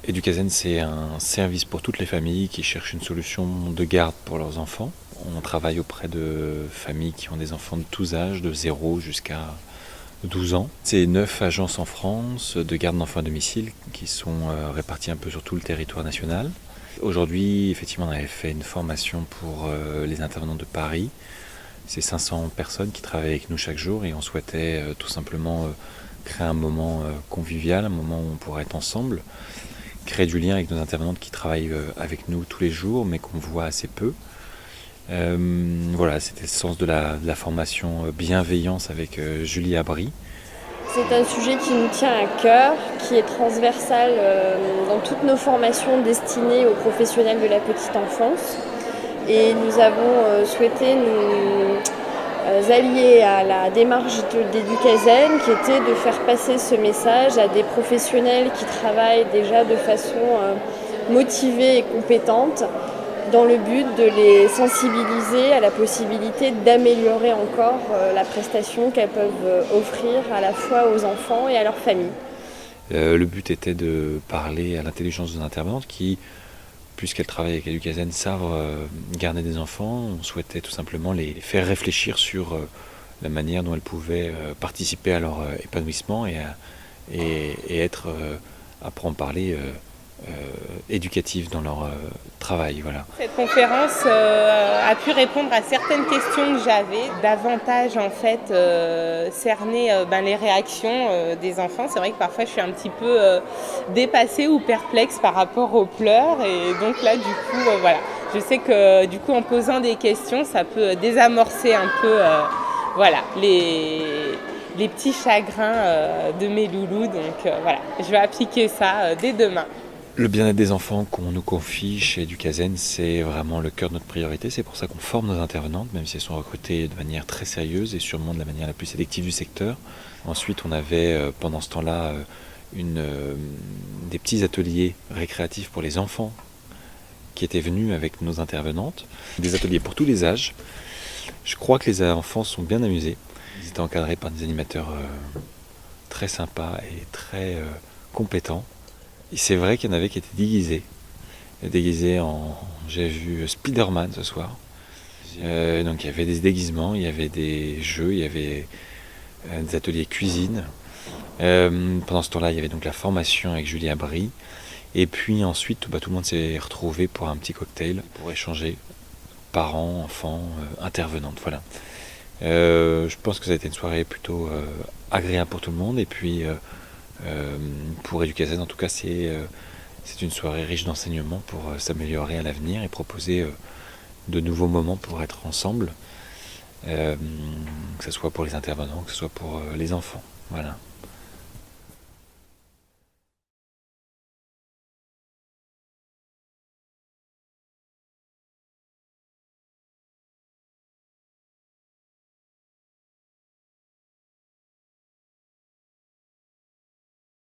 Educazen, c'est un service pour toutes les familles qui cherchent une solution de garde pour leurs enfants. On travaille auprès de familles qui ont des enfants de tous âges, de 0 jusqu'à 12 ans. C'est 9 agences en France de garde d'enfants à domicile qui sont réparties un peu sur tout le territoire national. Aujourd'hui, effectivement, on avait fait une formation pour les intervenants de Paris. C'est 500 personnes qui travaillent avec nous chaque jour et on souhaitait tout simplement créer un moment convivial, un moment où on pourrait être ensemble, créer du lien avec nos intervenantes qui travaillent avec nous tous les jours mais qu'on voit assez peu. Voilà, c'était le sens de la formation bienveillance avec Julie Abry. C'est un sujet qui nous tient à cœur, qui est transversal dans toutes nos formations destinées aux professionnels de la petite enfance. Et nous avons souhaité nous allier à la démarche d'Educazen, qui était de faire passer ce message à des professionnels qui travaillent déjà de façon motivée et compétente, dans le but de les sensibiliser à la possibilité d'améliorer encore la prestation qu'elles peuvent offrir à la fois aux enfants et à leurs familles. Le but était de parler à l'intelligence des intervenantes qui, puisqu'elles travaillent avec Educazen, savent garder des enfants. On souhaitait tout simplement les faire réfléchir sur la manière dont elles pouvaient participer à leur épanouissement et être, à en parler, éducatifs dans leur travail. Voilà. Cette conférence a pu répondre à certaines questions que j'avais, davantage en fait cerner les réactions des enfants. C'est vrai que parfois je suis un petit peu dépassée ou perplexe par rapport aux pleurs et donc là du coup voilà, je sais que du coup en posant des questions ça peut désamorcer un peu voilà les petits chagrins de mes loulous, donc voilà, je vais appliquer ça dès demain. Le bien-être des enfants qu'on nous confie chez Educazen, c'est vraiment le cœur de notre priorité. C'est pour ça qu'on forme nos intervenantes, même si elles sont recrutées de manière très sérieuse et sûrement de la manière la plus sélective du secteur. Ensuite, on avait pendant ce temps-là des petits ateliers récréatifs pour les enfants qui étaient venus avec nos intervenantes. Des ateliers pour tous les âges. Je crois que les enfants sont bien amusés. Ils étaient encadrés par des animateurs très sympas et très compétents. Et c'est vrai qu'il y en avait qui étaient déguisés en... J'ai vu Spider-Man ce soir. Donc il y avait des déguisements, il y avait des jeux, il y avait des ateliers cuisine. Pendant ce temps-là, il y avait donc la formation avec Julie Abry. Et puis ensuite, tout le monde s'est retrouvé pour un petit cocktail, pour échanger parents, enfants, intervenantes. Voilà. Je pense que ça a été une soirée plutôt agréable pour tout le monde. Et puis... pour Educazen, en tout cas, c'est une soirée riche d'enseignements pour s'améliorer à l'avenir et proposer de nouveaux moments pour être ensemble, que ce soit pour les intervenants, que ce soit pour les enfants. Voilà.